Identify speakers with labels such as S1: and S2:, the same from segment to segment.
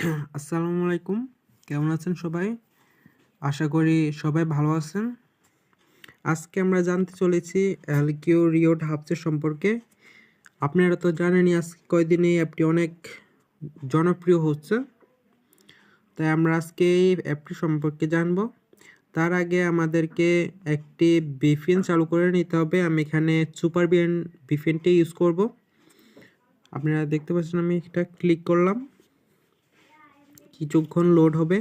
S1: আসসালামু আলাইকুম। কেমন আছেন সবাই? আশা করি সবাই ভালো আছেন। আজকে আমরা জানতে চলেছি LQ রিওড হাবস সম্পর্কে। আপনারা তো জানেনই আজ কয়দিনে এই অ্যাপটি অনেক জনপ্রিয় হচ্ছে। তাই আমরা আজকে এই অ্যাপটি সম্পর্কে জানব। তার আগে আমাদেরকে একটি VPN চালু করে নিতে হবে। আমি এখানে সুপার VPNটি ইউজ করব। আপনারা দেখতে পাচ্ছেন আমি এটা ক্লিক করলাম। কিছুক্ষণ লোড হবে।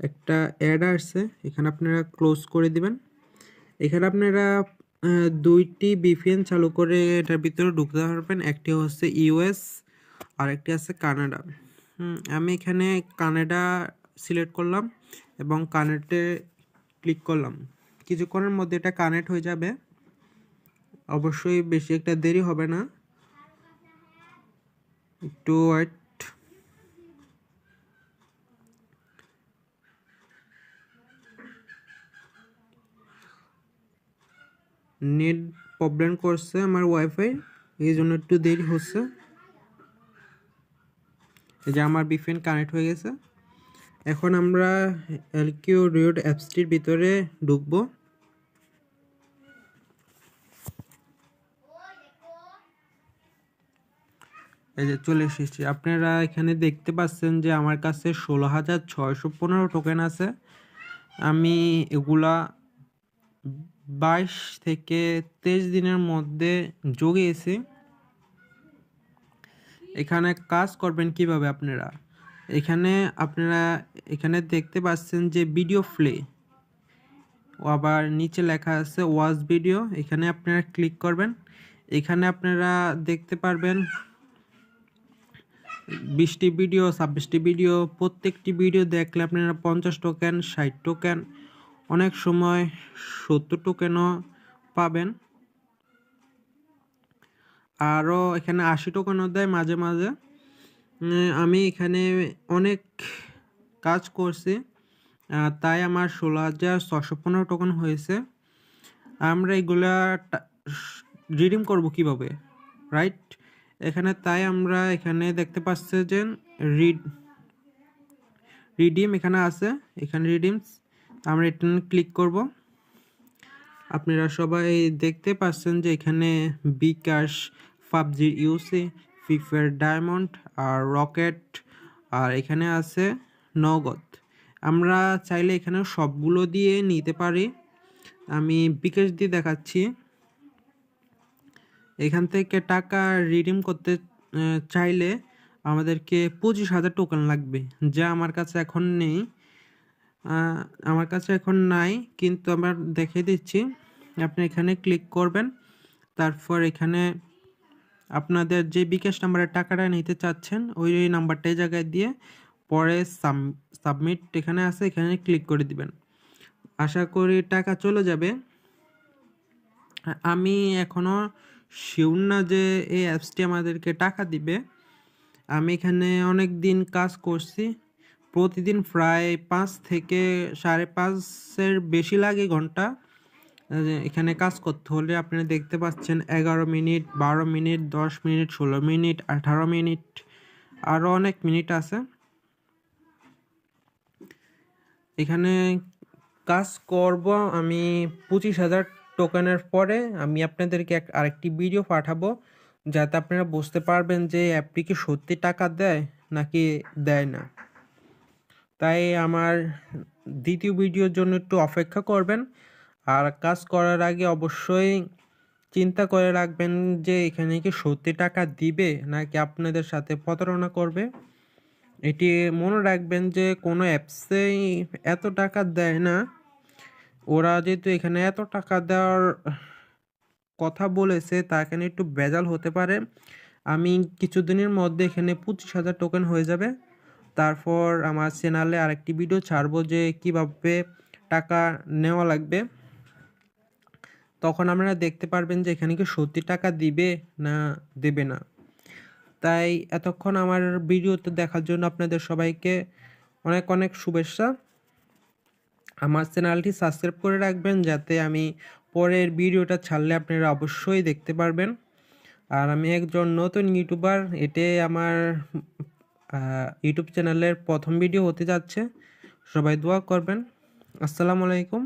S1: একটা অ্যাড আসছে, এখানে আপনারা ক্লোজ করে দিবেন। এখানে আপনারা ২টি VPN চালু করে এটার ভিতরে ঢুকতে পারবেন। একটি হচ্ছে US আর একটি আছে কানাডা। আমি এখানে কানাডা সিলেক্ট করলাম এবং কানেক্টে ক্লিক করলাম। কিছুক্ষণের মধ্যে এটা কানেক্ট হয়ে যাবে। অবশ্যই বেশি একটা দেরি হবে না, একটু ওয়েট। নেট প্রবলেম করছে আমার ওয়াইফাই, এই জন্য একটু দেরি হচ্ছে। এই যে আমার VPN কানেক্ট হয়ে গেছে। এখন আমরা LQ রিওড অ্যাপসটির ভিতরে ঢুকবো। এই যে চলে এসেছি। আপনারা এখানে দেখতে পাচ্ছেন যে আমার কাছে 16,615 টোকেন আছে। আমি এগুলা 22 থেকে 23 দিনের মধ্যে জুগিয়েছি। এখানে কাজ করবেন কিভাবে আপনারা? এখানে দেখতে পাচ্ছেন যে ভিডিও প্লে, আবার নিচে লেখা আছে ওয়াচ ভিডিও। এখানে আপনারা ক্লিক করবেন। এখানে আপনারা দেখতে পারবেন 20টি ভিডিও, 26টি ভিডিও। প্রত্যেকটি ভিডিও দেখলে আপনারা 50 টোকেন, 60 টোকেন, অনেক সময় 70 টোকেনও পাবেন। আরও এখানে 80 টোকেনও দেয় মাঝে মাঝে। আমি এখানে অনেক কাজ করছি, তাই আমার 16,615 টোকেন হয়েছে। আমরা এগুলা রিডিম করব কিভাবে, রাইট? তাই আমরা এখানে দেখতে পাচ্ছি যে রিডিম এখানে আছে, এখানে রিডিমস। আমরা এটা ক্লিক করব। আপনারা সবাই দেখতে পাচ্ছেন যে এখানে বিকাশ, পাবজি ইউসি, ফ্রি ফায়ার ডায়মন্ড আর রকেট, আর এখানে আছে নগদ। আমরা চাইলে এখানে সবগুলো দিয়ে নিতে পারি। আমি বিকাশ দিয়ে দেখাচ্ছি। এখান থেকে টাকা রিডিম করতে চাইলে আমাদেরকে 25,000 টোকেন লাগবে, যা আমার কাছে এখন নেই। আমার কাছে এখন নাই, কিন্তু আমরা দেখিয়ে দিচ্ছি। আপনি এখানে ক্লিক করবেন, তারপর এখানে আপনাদের যে বিকাশ নাম্বারে টাকাটা নিতে চাচ্ছেন ওই নাম্বারটা এই জায়গায় দিয়ে পরে সাবমিট এখানে আছে, এখানে ক্লিক করে দিবেন। আশা করি টাকা চলে যাবে। আমি এখনও শিওর না যে এই অ্যাপসটি আমাদেরকে টাকা দিবে। আমি এখানে অনেক দিন কাজ করছি, প্রতিদিন প্রায় 5 থেকে 5.5-এর বেশি লাগে ঘন্টা এখানে কাজ করতে হলে। আপনারা দেখতে পাচ্ছেন 11 minute, 12 minute, 10 minute, 16 minute, 18 minute, আরও অনেক মিনিট আছে। এখানে কাজ করব আমি 25,000 টোকেনের পরে। আমি আপনাদেরকে আরেকটি ভিডিও পাঠাবো, যাতে আপনারা বুঝতে পারবেন যে অ্যাপটি কি সত্যি টাকা দেয় নাকি দেয় না। তাই আমার দ্বিতীয় ভিডিওর জন্য একটু অপেক্ষা করবেন। আর কাজ করার আগে অবশ্যই চিন্তা করে রাখবেন যে এখানে কি সত্যি টাকা দিবে নাকি আপনাদের সাথে প্রতারণা করবে। এটি মনে রাখবেন যে কোনো অ্যাপসেই এত টাকা দেয় না। ওরা যেহেতু এখানে এত টাকা দেওয়ার কথা বলেছে, তা এখানে একটু ভেজাল হতে পারে। আমি কিছুদিনের মধ্যে এখানে 25,000 টোকেন হয়ে যাবে। তারপর আমার চ্যানেলে আরেকটি ভিডিও ছাড়বো যে কিভাবে টাকা নেওয়া লাগবে। তখন আপনারা দেখতে পারবেন যে এখানে কি সত্যি টাকা দিবে না দেবে না। তাই এতক্ষণ আমার ভিডিওতে দেখার জন্য আপনাদের সবাইকে অনেক অনেক শুভেচ্ছা। আমার চ্যানেলটি সাবস্ক্রাইব করে রাখবেন, যাতে আমি পরের ভিডিওটা ছাড়লে আপনারা অবশ্যই দেখতে পারবেন। আর আমি একজন নতুন ইউটিউবার, এতে আমার ইউটিউব চ্যানেলের প্রথম ভিডিও হতে যাচ্ছে। সবাই দোয়া করবেন। আসসালামু আলাইকুম।